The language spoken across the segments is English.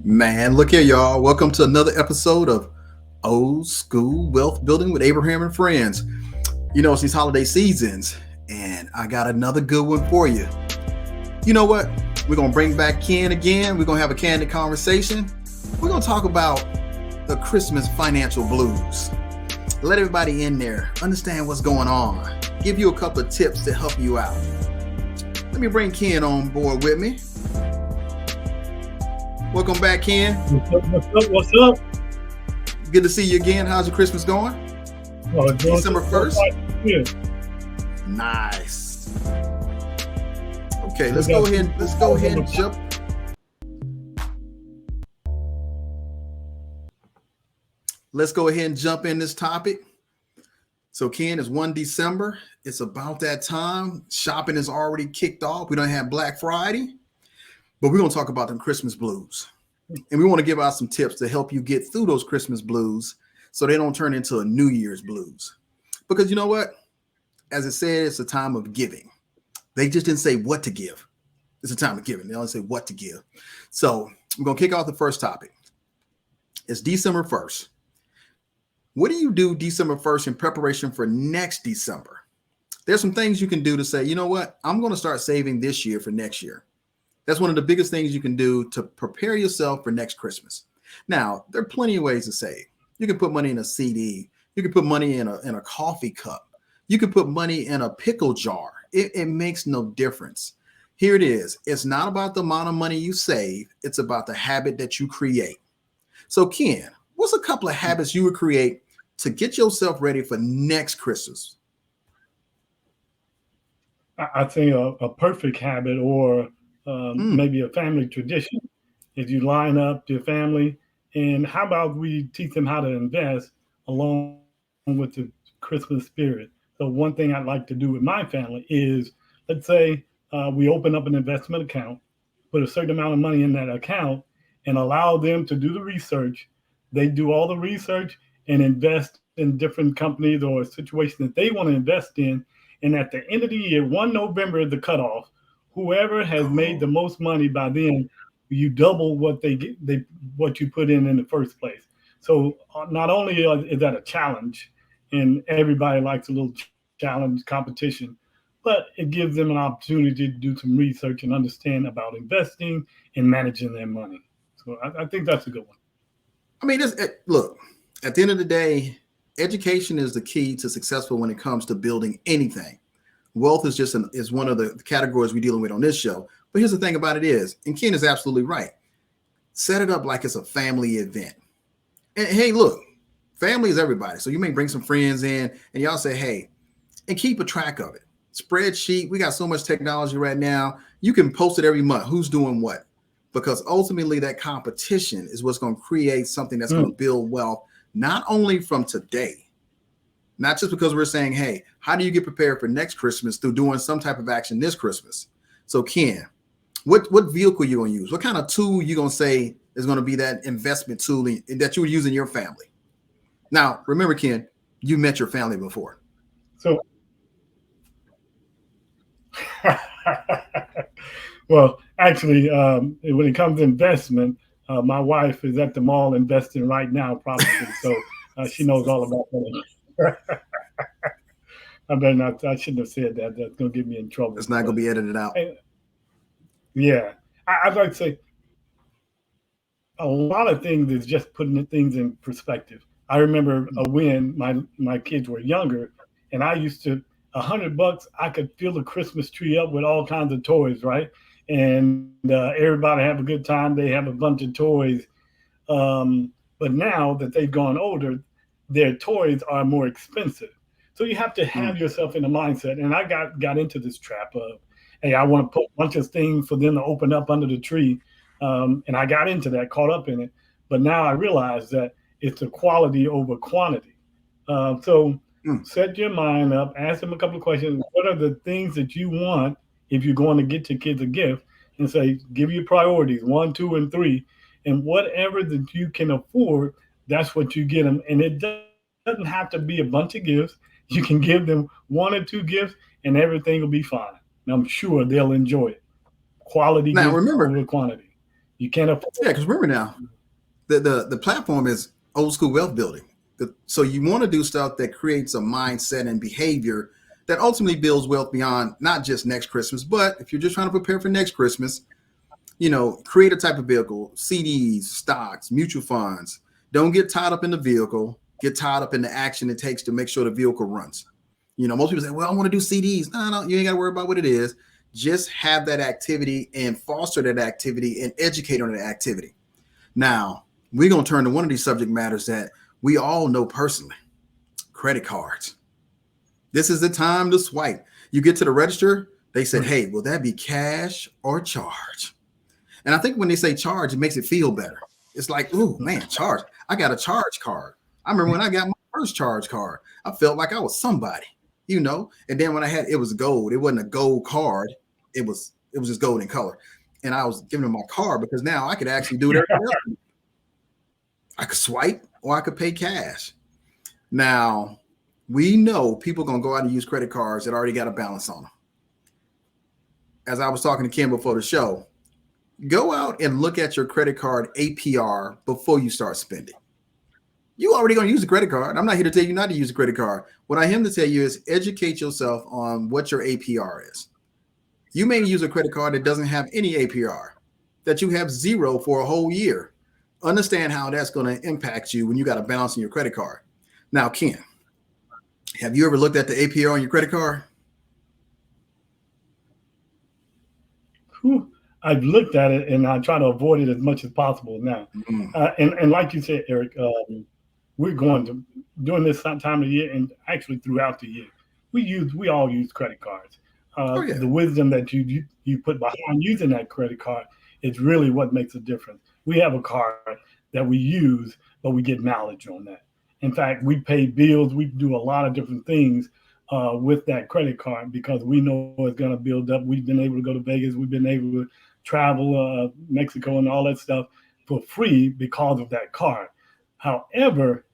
Man, look here, y'all. Welcome to another episode of Old School Wealth Building with Abraham and Friends. It's these holiday seasons, and I got another good one for you. You know what? We're going to bring back Ken again. We're going to have a candid conversation. We're going to talk about the Christmas financial blues. Let everybody in there understand what's going on. Give you a couple of tips to help you out. Let me bring Ken on board with me. Welcome back, Ken. What's up? Good to see you again. How's your Christmas going? December 1st? Yeah. Nice. Okay, let's go ahead and jump. Let's go ahead and jump in this topic. So, Ken, it's 1 December. It's about that time. Shopping is already kicked off. We don't have Black Friday. But we're going to talk about them Christmas blues. And we want to give out some tips to help you get through those Christmas blues so they don't turn into a New Year's blues. Because you know what? As it said, it's a time of giving. They just didn't say what to give. It's a time of giving. They only say what to give. So we're going to kick off the first topic. It's December 1st. What do you do December 1st in preparation for next December? There's some things you can do to say, you know what? I'm going to start saving this year for next year. That's one of the biggest things you can do to prepare yourself for next Christmas. Now, there are plenty of ways to save. You can put money in a CD. You can put money in a coffee cup. You can put money in a pickle jar. It makes no difference. Here it is. It's not about the amount of money you save. It's about the habit that you create. So, Ken, what's a couple of habits you would create to get yourself ready for next Christmas? I think a perfect habit or maybe a family tradition is you line up your family and how about we teach them how to invest along with the Christmas spirit. So one thing I'd like to do with my family is, let's say we open up an investment account, put a certain amount of money in that account and allow them to do the research. They do all the research and invest in different companies or situations that they want to invest in. And at the end of the year, 1 November is the cutoff. Whoever has made the most money by then, you double what what you put in the first place. So not only is that a challenge, and everybody likes a little challenge competition, but it gives them an opportunity to do some research and understand about investing and managing their money. So I think that's a good one. I mean, look, at the end of the day, education is the key to successful when it comes to building anything. Wealth is is one of the categories we're dealing with on this show. But here's the thing about it is, and Ken is absolutely right. Set it up like it's a family event. And hey, look, family is everybody. So you may bring some friends in and y'all say, hey, and keep a track of it. Spreadsheet. We got so much technology right now. You can post it every month. Who's doing what? Because ultimately that competition is what's going to create something that's going to build wealth, not only from today, not just because we're saying, hey, how do you get prepared for next Christmas through doing some type of action this Christmas? So Ken, what vehicle you going to use? What kind of tool you going to say is going to be that investment tool that you would use in your family? Now, remember, Ken, you met your family before. So, well, actually, when it comes to investment, my wife is at the mall investing right now, probably. So she knows all about that. I better not. I shouldn't have said that. That's going to get me in trouble. It's not going to be edited out. Yeah, I'd like to say a lot of things is just putting things in perspective. I remember when my kids were younger, and I used to $100. I could fill the Christmas tree up with all kinds of toys, right? And everybody have a good time. They have a bunch of toys. But now that they've gone older, their toys are more expensive. So you have to have yourself in a mindset. And I got into this trap of, hey, I want to put a bunch of things for them to open up under the tree. And I got into that, caught up in it. But now I realize that it's the quality over quantity. So set your mind up, ask them a couple of questions. What are the things that you want if you're going to get your kids a gift? And say, give your priorities, 1, 2, and 3. And whatever that you can afford, that's what you get them. And it doesn't have to be a bunch of gifts. You can give them 1 or 2 gifts and everything will be fine. And I'm sure they'll enjoy it. Quality now, remember, over quantity. You can't afford. Yeah, because remember now, the platform is old school wealth building. So you want to do stuff that creates a mindset and behavior that ultimately builds wealth beyond not just next Christmas, but if you're just trying to prepare for next Christmas, create a type of vehicle, CDs, stocks, mutual funds. Don't get tied up in the vehicle. Get tied up in the action it takes to make sure the vehicle runs. Most people say, well, I want to do CDs. No, you ain't got to worry about what it is. Just have that activity and foster that activity and educate on that activity. Now, we're going to turn to one of these subject matters that we all know personally, credit cards. This is the time to swipe. You get to the register, they said, hey, will that be cash or charge? And I think when they say charge, it makes it feel better. It's like, ooh, man, charge. I got a charge card. I remember when I got my first charge card, I felt like I was somebody, and then when it was gold. It wasn't a gold card. It was just gold in color. And I was giving them my card because now I could actually do it. I could swipe or I could pay cash. Now, we know people are going to go out and use credit cards that already got a balance on them. As I was talking to Kim before the show, go out and look at your credit card APR before you start spending. You already going to use a credit card. I'm not here to tell you not to use a credit card. What I am to tell you is educate yourself on what your APR is. You may use a credit card that doesn't have any APR, that you have zero for a whole year. Understand how that's going to impact you when you got a balance in your credit card. Now, Ken, have you ever looked at the APR on your credit card? I've looked at it and I try to avoid it as much as possible now. And like you said, Eric, we're going to during this time of year and actually throughout the year, we all use credit cards. The wisdom that you put behind using that credit card is really what makes a difference. We have a card that we use, but we get mileage on that. In fact, we pay bills. We do a lot of different things with that credit card because we know it's going to build up. We've been able to go to Vegas. We've been able to travel Mexico and all that stuff for free because of that card. However,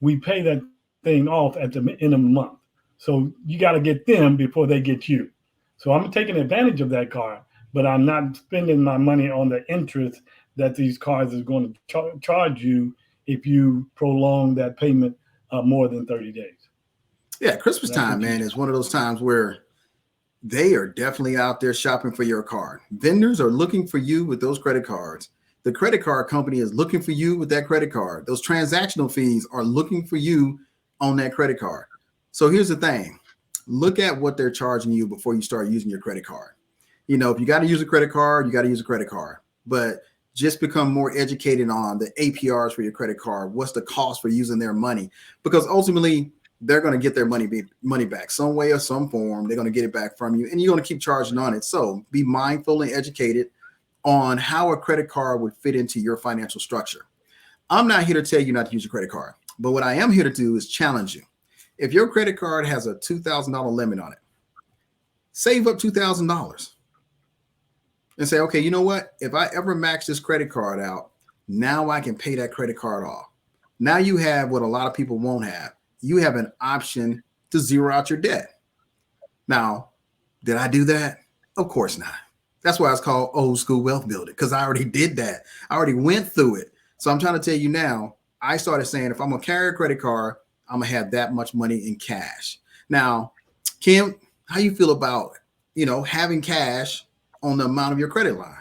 we pay that thing off at the end of the month. So you got to get them before they get you. So I'm taking advantage of that card, but I'm not spending my money on the interest that these cards is going to charge you if you prolong that payment more than 30 days. Yeah, Christmas time, man, is one of those times where they are definitely out there shopping for your card. Vendors are looking for you with those credit cards. The credit card company is looking for you with that credit card. Those transactional fees are looking for you on that credit card. So here's the thing. Look at what they're charging you before you start using your credit card. If you got to use a credit card, you got to use a credit card. But just become more educated on the APRs for your credit card. What's the cost for using their money? Because ultimately, they're going to get their money back some way or some form. They're going to get it back from you, and you're going to keep charging on it. So be mindful and educated on how a credit card would fit into your financial structure. I'm not here to tell you not to use a credit card, but what I am here to do is challenge you. If your credit card has a $2,000 limit on it, save up $2,000 and say, okay, you know what? If I ever max this credit card out, now I can pay that credit card off. Now you have what a lot of people won't have. You have an option to zero out your debt. Now, did I do that? Of course not. That's why it's called old school wealth building, because I already did that. I already went through it. So I'm trying to tell you now, I started saying, if I'm going to carry a credit card, I'm going to have that much money in cash. Now, Kim, how you feel about, having cash on the amount of your credit line?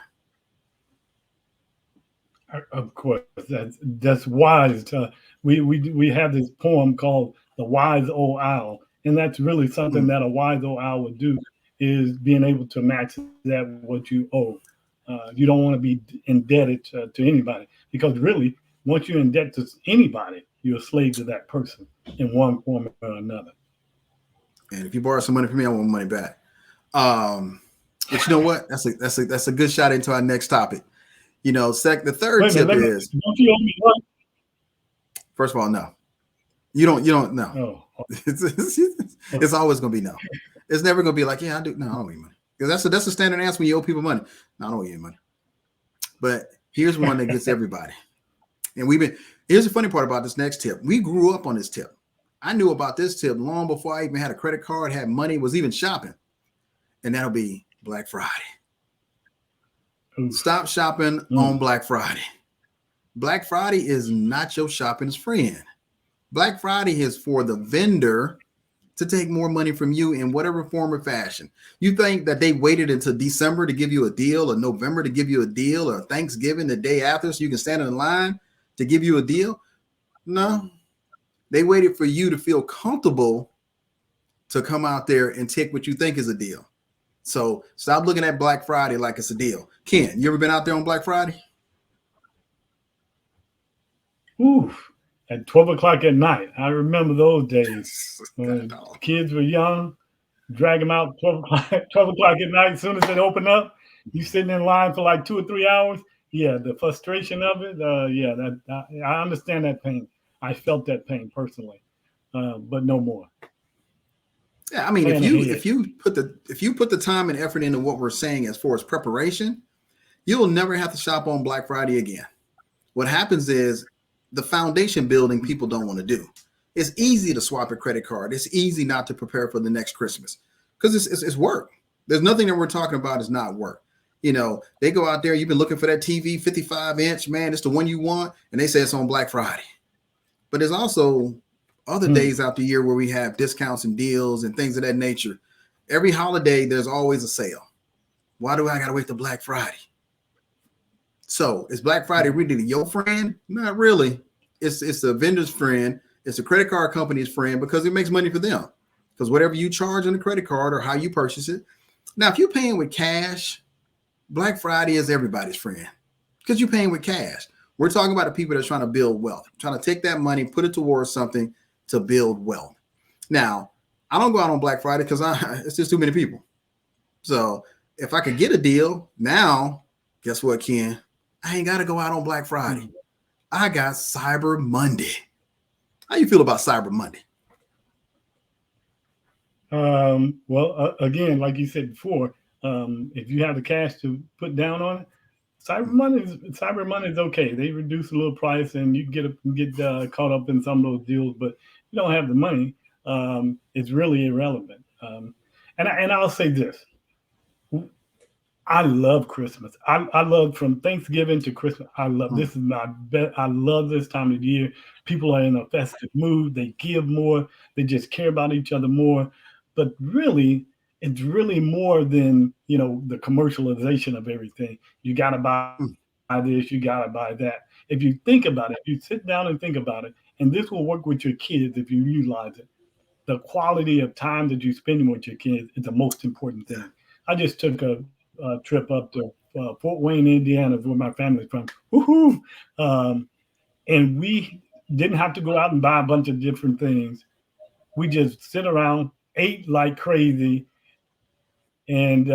Of course, that's wise. We have this poem called "The Wise Old Owl," and that's really something that a wise old owl would do, is being able to max that what you owe. You don't want to be indebted to anybody, because really, once you're in debt to anybody, you're a slave to that person in one form or another. And if you borrow some money from me, I want money back. But you know what? That's a good shot into our next topic. The third tip is, don't you owe me money? First of all, no. You don't no. Oh. It's always gonna be no. It's never gonna be like, yeah, I do. No, I don't owe you money. Because that's a standard answer when you owe people money. No, I don't owe you money. But here's one that gets everybody. And here's the funny part about this next tip. We grew up on this tip. I knew about this tip long before I even had a credit card, had money, was even shopping. And that'll be Black Friday. Stop shopping on Black Friday. Black Friday is not your shopping's friend. Black Friday is for the vendor to take more money from you in whatever form or fashion. You think that they waited until December to give you a deal, or November to give you a deal, or Thanksgiving the day after so you can stand in line to give you a deal? No. They waited for you to feel comfortable to come out there and take what you think is a deal. So stop looking at Black Friday like it's a deal. Ken, you ever been out there on Black Friday? Oof. At 12 o'clock at night. I remember those days when kids were young, drag them out 12 o'clock at night. As soon as it opened up, you sitting in line for like 2 or 3 hours. Yeah, the frustration of it. I understand that pain. I felt that pain personally, but no more. Yeah, I mean, if you put the time and effort into what we're saying as far as preparation, you'll never have to shop on Black Friday again. What happens is the foundation building people don't want to do. It's easy to swap a credit card. It's easy not to prepare for the next Christmas because it's work. There's nothing that we're talking about is not work. You know, they go out there, you've been looking for that TV, 55-inch, man, it's the one you want, and they say it's on Black Friday. But there's also other days out the year where we have discounts and deals and things of that nature. Every holiday, there's always a sale. Why do I got to wait till Black Friday? So is Black Friday really your friend? Not really. It's the vendor's friend. It's the credit card company's friend because it makes money for them. Because whatever you charge on the credit card or how you purchase it. Now, if you're paying with cash, Black Friday is everybody's friend because you're paying with cash. We're talking about the people that are trying to build wealth, trying to take that money, put it towards something to build wealth. Now, I don't go out on Black Friday because it's just too many people. So if I could get a deal now, guess what, Ken? I ain't got to go out on Black Friday. I got Cyber Monday. How you feel about Cyber Monday? Again, like you said before, if you have the cash to put down on it, Cyber Money is okay. They reduce a little price, and you get caught up in some of those deals. But if you don't have the money, it's really irrelevant. And I'll say this: I love Christmas. I love from Thanksgiving to Christmas. This is my best. I love this time of year. People are in a festive mood. They give more. They just care about each other more. But really, it's really more than, the commercialization of everything. You got to buy this. You got to buy that. If you think about it, if you sit down and think about it, and this will work with your kids if you utilize it, the quality of time that you spend with your kids is the most important thing. I just took a trip up to Fort Wayne, Indiana, where my family's from. Woohoo! And we didn't have to go out and buy a bunch of different things. We just sit around, ate like crazy, and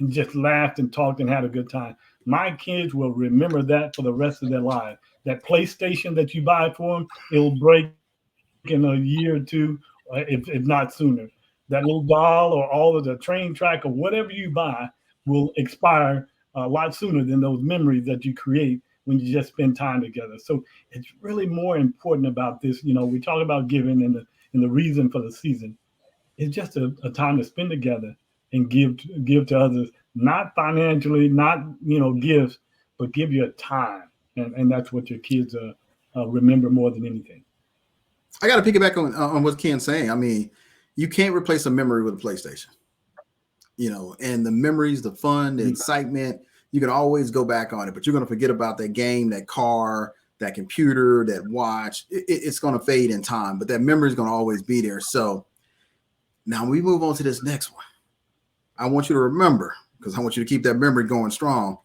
just laughed and talked and had a good time. My kids will remember that for the rest of their lives. That PlayStation that you buy for them, it'll break in a year or two, if not sooner. That little doll or all of the train track or whatever you buy will expire a lot sooner than those memories that you create when you just spend time together. So it's really more important about this. We talk about giving and the reason for the season. It's just a time to spend together and give to others, not financially, not gifts, but give your time, and that's what your kids remember more than anything. I got to piggyback on what Ken's saying. I mean, you can't replace a memory with a PlayStation. And the memories, the fun, the excitement, you can always go back on it, but you're going to forget about that game, that car, that computer, that watch. It's going to fade in time, but that memory is going to always be there. So now we move on to this next one. I want you to remember, because I want you to keep that memory going strong.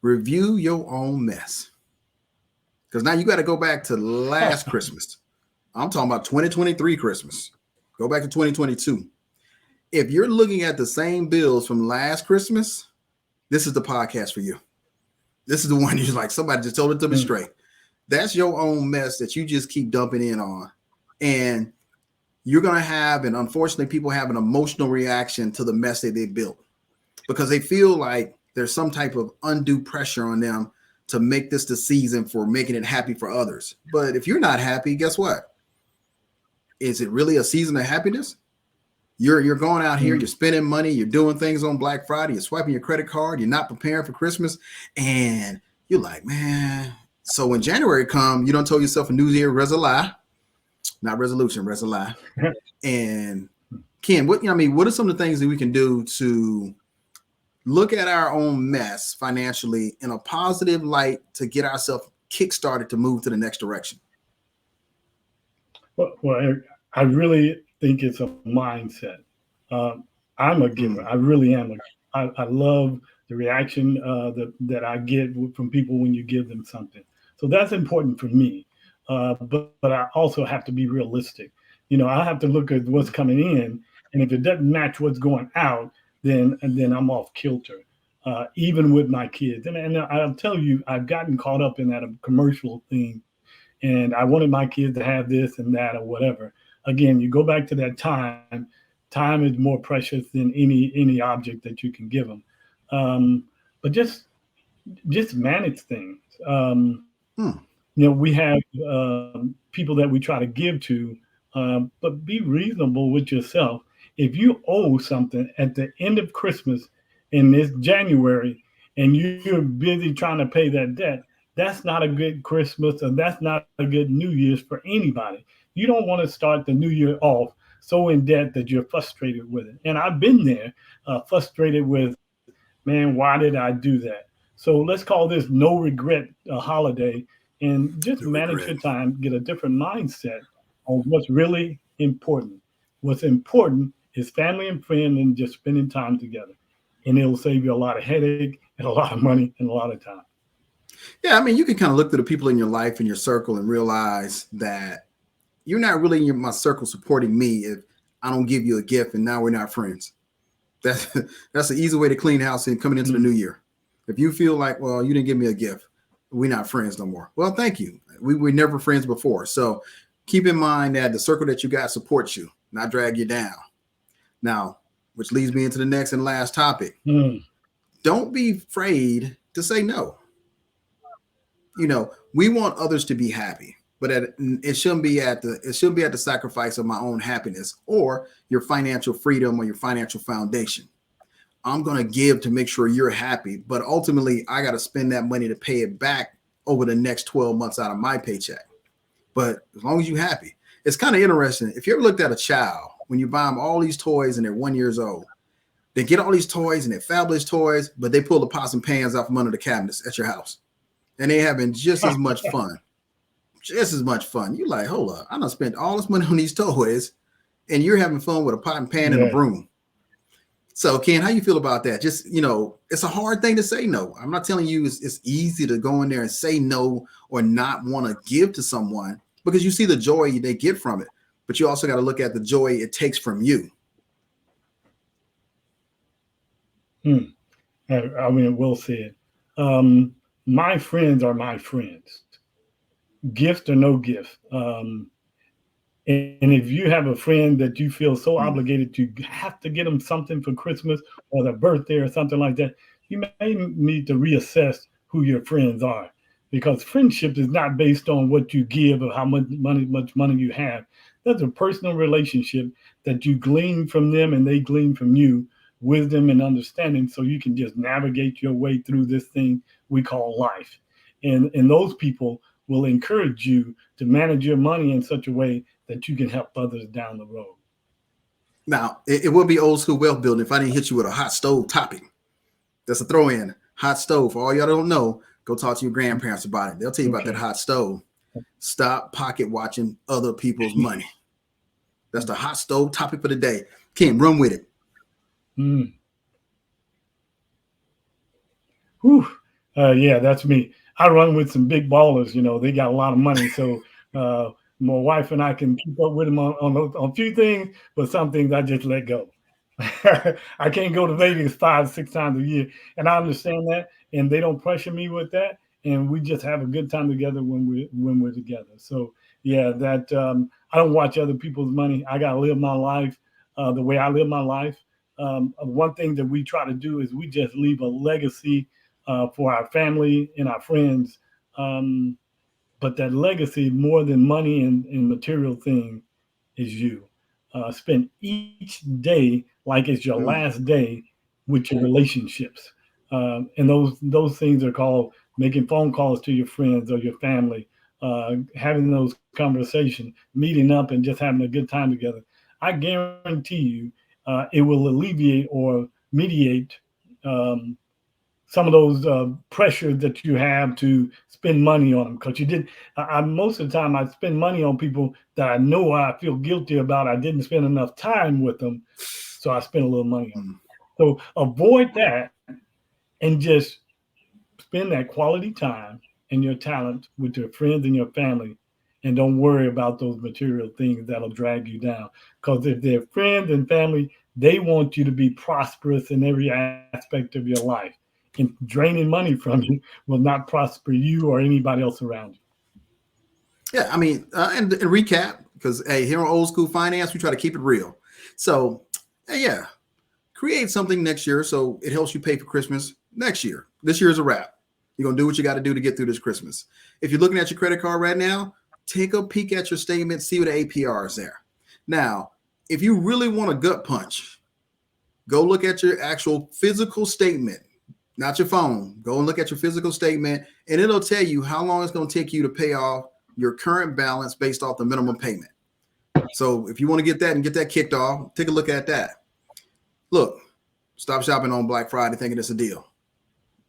Review your own mess. Because now you got to go back to last Christmas. I'm talking about 2023 Christmas. Go back to 2022. If you're looking at the same bills from last Christmas, this is the podcast for you. This is the one you're like, somebody just told it to me straight. That's your own mess that you just keep dumping in on. And you're going to have, and unfortunately, people have an emotional reaction to the mess that they built because they feel like there's some type of undue pressure on them to make this the season for making it happy for others. But if you're not happy, guess what? Is it really a season of happiness? You're going out here, you're spending money, you're doing things on Black Friday, you're swiping your credit card, you're not preparing for Christmas, and you're like, man. So when January come, you don't tell yourself a New Year resolution, not resolution, resolution. And Ken, what what are some of the things that we can do to look at our own mess financially in a positive light to get ourselves kickstarted to move to the next direction? Well, I really think it's a mindset. I'm a giver. I really am. I love the reaction that I get from people when you give them something. So that's important for me. But I also have to be realistic. I have to look at what's coming in, and if it doesn't match what's going out, then I'm off kilter. Even with my kids, and I'll tell you, I've gotten caught up in that commercial thing, and I wanted my kids to have this and that or whatever. Again, you go back to that time. Time is more precious than any object that you can give them. But just manage things. We have people that we try to give to, but be reasonable with yourself. If you owe something at the end of Christmas in this January and you're busy trying to pay that debt, that's not a good Christmas, and that's not a good New Year's for anybody. You don't want to start the new year off so in debt that you're frustrated with it. And I've been there, frustrated with, man, why did I do that? So let's call this no regret holiday, and just manage your time, get a different mindset on what's really important. What's important is family and friends and just spending time together. And it'll save you a lot of headache and a lot of money and a lot of time. Yeah, you can kind of look to the people in your life and your circle and realize that you're not really in my circle supporting me if I don't give you a gift and now we're not friends. That's an easy way to clean house and coming into the new year. If you feel like, well, you didn't give me a gift, we're not friends no more. Well, thank you. We were never friends before. So keep in mind that the circle that you got supports you, not drag you down. Now, which leads me into the next and last topic. Don't be afraid to say no. We want others to be happy, but it shouldn't be at the sacrifice of my own happiness or your financial freedom or your financial foundation. I'm going to give to make sure you're happy, but ultimately I got to spend that money to pay it back over the next 12 months out of my paycheck. But as long as you're happy, it's kind of interesting. If you ever looked at a child, when you buy them all these toys and they're 1 year old, they get all these toys and they're fabulous toys, but they pull the pots and pans out from under the cabinets at your house. And they having just as much fun. Just as much fun. You're like, hold up, I done spent all this money on these toys, and you're having fun with a pot and pan and a broom. So, Ken, how you feel about that? Just, it's a hard thing to say no. I'm not telling you it's easy to go in there and say no or not want to give to someone because you see the joy they get from it. But you also got to look at the joy it takes from you. We'll see it. My friends are my friends, gift or no gift. And if you have a friend that you feel so obligated to have to get them something for Christmas or their birthday or something like that, you may need to reassess who your friends are, because friendship is not based on what you give or how much money you have. That's a personal relationship that you glean from them and they glean from you, wisdom and understanding, so you can just navigate your way through this thing we call life. And those people will encourage you to manage your money in such a way that you can help others down the road. Now, it will be old school wealth building if I didn't hit you with a hot stove topic. That's a throw in. Hot stove. For all y'all don't know, go talk to your grandparents about it. They'll tell you about that hot stove. Stop pocket watching other people's money. That's the hot stove topic for the day. Ken, run with it. Yeah, that's me. I run with some big ballers. They got a lot of money, so my wife and I can keep up with them on a few things, but some things I just let go. I can't go to Vegas 5-6 times a year, and I understand that, and they don't pressure me with that, and we just have a good time together when we're together. So yeah, that I don't watch other people's money. I gotta live my life the way I live my life. One thing that we try to do is we just leave a legacy for our family and our friends. But that legacy, more than money and material thing, is you. spend each day like it's your last day with your relationships. And those things are called making phone calls to your friends or your family, having those conversations, meeting up and just having a good time together. I guarantee you, it will alleviate or mediate some of those pressures that you have to spend money on them. Because you did, most of the time I spend money on people that I know I feel guilty about. I didn't spend enough time with them, so I spend a little money on them. So avoid that and just spend that quality time and your talent with your friends and your family, and don't worry about those material things that'll drag you down. Because if they're friends and family, they want you to be prosperous in every aspect of your life. And draining money from you will not prosper you or anybody else around you. Yeah, I mean, and recap, because hey, here on Old School Finance, we try to keep it real. So, yeah, create something next year so it helps you pay for Christmas next year. This year is a wrap. You're going to do what you got to do to get through this Christmas. If you're looking at your credit card right now, take a peek at your statement, see what the APR is there. Now, if you really want a gut punch, go look at your actual physical statement, not your phone. Go and look at your physical statement, and it'll tell you how long it's going to take you to pay off your current balance based off the minimum payment. So if you want to get that and get that kicked off, take a look at that. Look, stop shopping on Black Friday thinking it's a deal.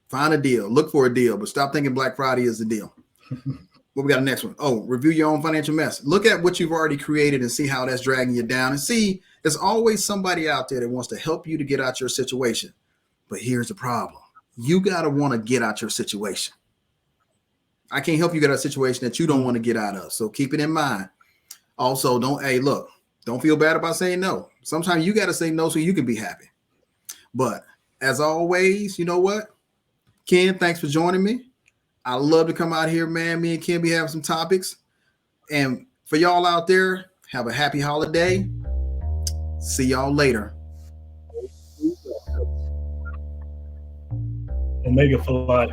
Find a deal, look for a deal, but stop thinking Black Friday is the deal. What we got next one? Oh, review your own financial mess. Look at what you've already created and see how that's dragging you down. And see, there's always somebody out there that wants to help you to get out your situation. But here's the problem. You got to want to get out your situation. I can't help you get out of a situation that you don't want to get out of. So keep it in mind. Also, don't feel bad about saying no. Sometimes you got to say no so you can be happy. But as always, you know what? Ken, thanks for joining me. I love to come out here, man. Me and Ken be having some topics. And for y'all out there, have a happy holiday. See y'all later. Omega for life.